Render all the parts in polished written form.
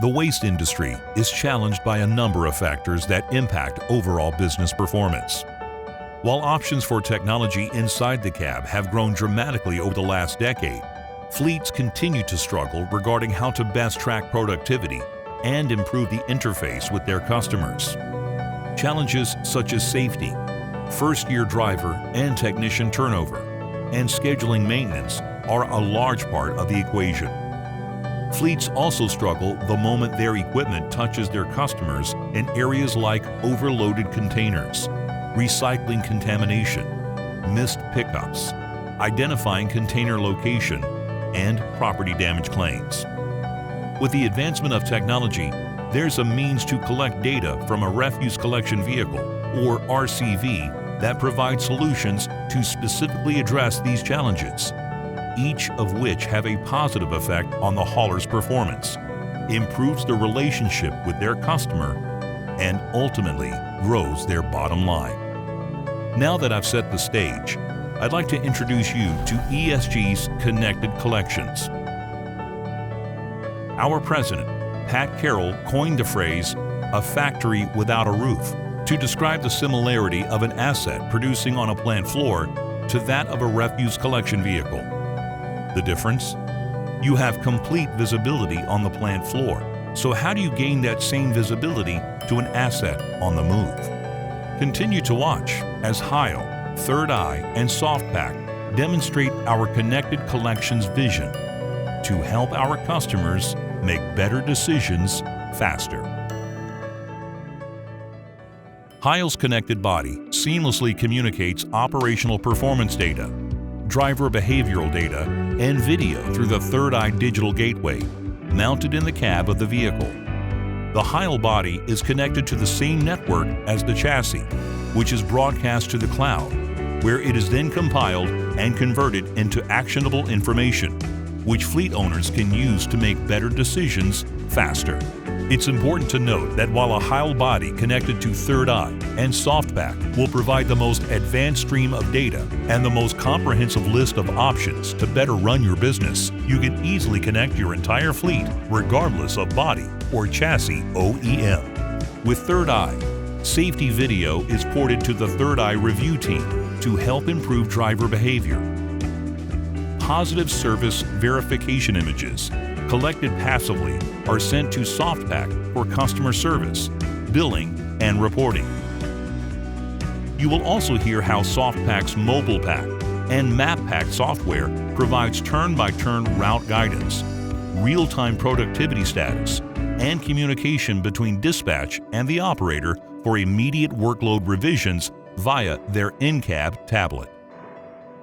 The waste industry is challenged by a number of factors that impact overall business performance. While options for technology inside the cab have grown dramatically over the last decade, fleets continue to struggle regarding how to best track productivity and improve the interface with their customers. Challenges such as safety, first-year driver and technician turnover, and scheduling maintenance are a large part of the equation. Fleets also struggle the moment their equipment touches their customers in areas like overloaded containers, recycling contamination, missed pickups, identifying container location, and property damage claims. With the advancement of technology, there's a means to collect data from a refuse collection vehicle, or RCV, that provides solutions to specifically address these challenges, each of which have a positive effect on the hauler's performance, improves the relationship with their customer, and ultimately grows their bottom line. Now that I've set the stage, I'd like to introduce you to ESG's Connected Collections. Our president, Pat Carroll, coined the phrase, "a factory without a roof," to describe the similarity of an asset producing on a plant floor to that of a refuse collection vehicle. The difference? You have complete visibility on the plant floor. So how do you gain that same visibility to an asset on the move? Continue to watch as Heil, Third-Eye, and Soft-Pak demonstrate our Connected Collections vision to help our customers make better decisions faster. Heil's connected body seamlessly communicates operational performance data, driver behavioral data, and video through the Third-Eye digital gateway mounted in the cab of the vehicle. The Heil body is connected to the same network as the chassis, which is broadcast to the cloud, where it is then compiled and converted into actionable information, which fleet owners can use to make better decisions faster. It's important to note that while a Heil body connected to Third-Eye and Soft-Pak will provide the most advanced stream of data and the most comprehensive list of options to better run your business, you can easily connect your entire fleet regardless of body or chassis OEM. With Third-Eye, safety video is ported to the Third-Eye review team to help improve driver behavior. Positive service verification images collected passively are sent to Soft-Pak for customer service, billing, and reporting. You will also hear how Soft-Pak's Mobile-Pak and Map-Pak software provides turn-by-turn route guidance, real-time productivity status, and communication between dispatch and the operator for immediate workload revisions via their in-cab tablet.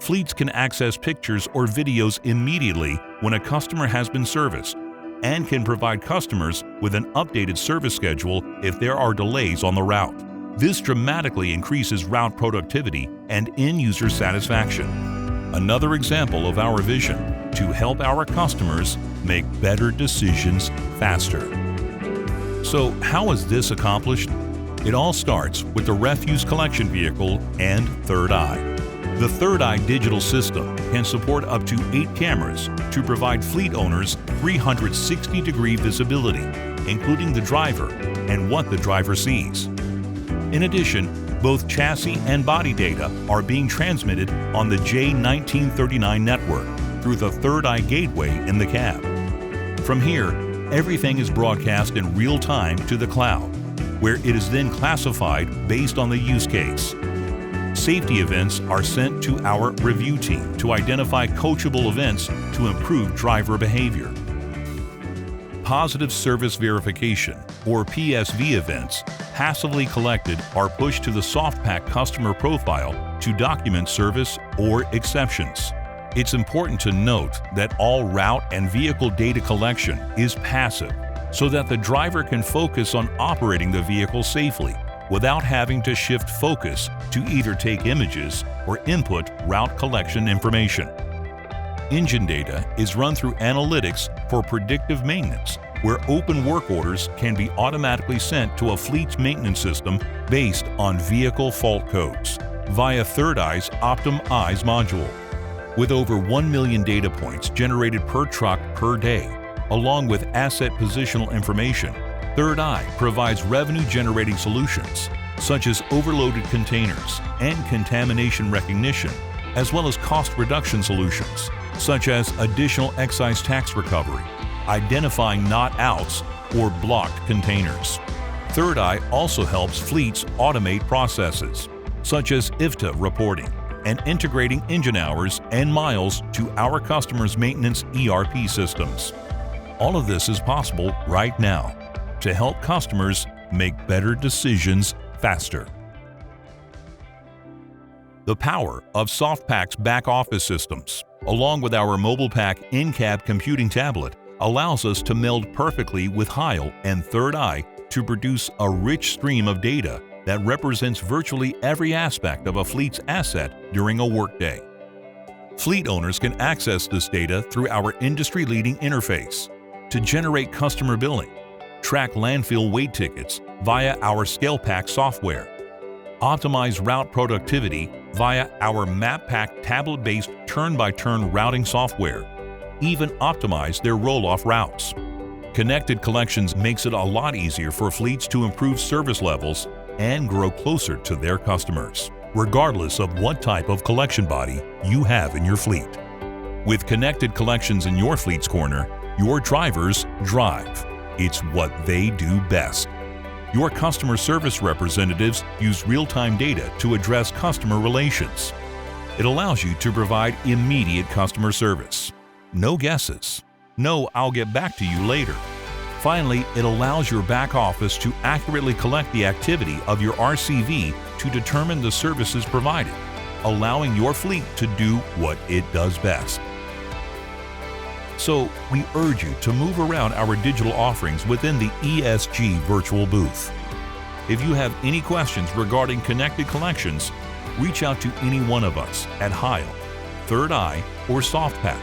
Fleets can access pictures or videos immediately when a customer has been serviced and can provide customers with an updated service schedule if there are delays on the route. This dramatically increases route productivity and end-user satisfaction. Another example of our vision to help our customers make better decisions faster. So how is this accomplished? It all starts with the refuse collection vehicle and Third-Eye. The Third-Eye digital system can support up to 8 cameras to provide fleet owners 360-degree visibility, including the driver and what the driver sees. In addition, both chassis and body data are being transmitted on the J1939 network through the Third-Eye gateway in the cab. From here, everything is broadcast in real time to the cloud, where it is then classified based on the use case. Safety events are sent to our review team to identify coachable events to improve driver behavior. Positive service verification, or PSV events, passively collected are pushed to the Soft-Pak customer profile to document service or exceptions. It's important to note that all route and vehicle data collection is passive, so that the driver can focus on operating the vehicle safely without having to shift focus to either take images or input route collection information. Engine data is run through analytics for predictive maintenance, where open work orders can be automatically sent to a fleet's maintenance system based on vehicle fault codes via Third-Eye's Optim-Eyes module. With over 1 million data points generated per truck per day, Along with asset positional information, Third-Eye provides revenue-generating solutions such as overloaded containers and contamination recognition, as well as cost reduction solutions such as additional excise tax recovery, identifying not-outs or blocked containers. Third-Eye also helps fleets automate processes such as IFTA reporting and integrating engine hours and miles to our customers' maintenance ERP systems. All of this is possible right now to help customers make better decisions faster. The power of Soft-Pak's back-office systems, along with our Mobile-Pak in-cab computing tablet, allows us to meld perfectly with Heil and Third-Eye to produce a rich stream of data that represents virtually every aspect of a fleet's asset during a workday. Fleet owners can access this data through our industry-leading interface to generate customer billing, track landfill weight tickets via our Scale-Pak software, optimize route productivity via our Map-Pak tablet-based turn-by-turn routing software, even optimize their roll-off routes. Connected Collections makes it a lot easier for fleets to improve service levels and grow closer to their customers, regardless of what type of collection body you have in your fleet. With Connected Collections in your fleet's corner, your drivers drive. It's what they do best. Your customer service representatives use real-time data to address customer relations. It allows you to provide immediate customer service. No guesses. No, I'll get back to you later. Finally, it allows your back office to accurately collect the activity of your RCV to determine the services provided, allowing your fleet to do what it does best. So, we urge you to move around our digital offerings within the ESG virtual booth. If you have any questions regarding Connected Collections, reach out to any one of us at Heil, Third-Eye, or Soft-Pak,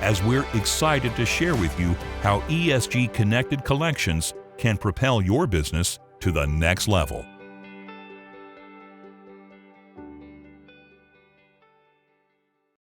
as we're excited to share with you how ESG Connected Collections can propel your business to the next level.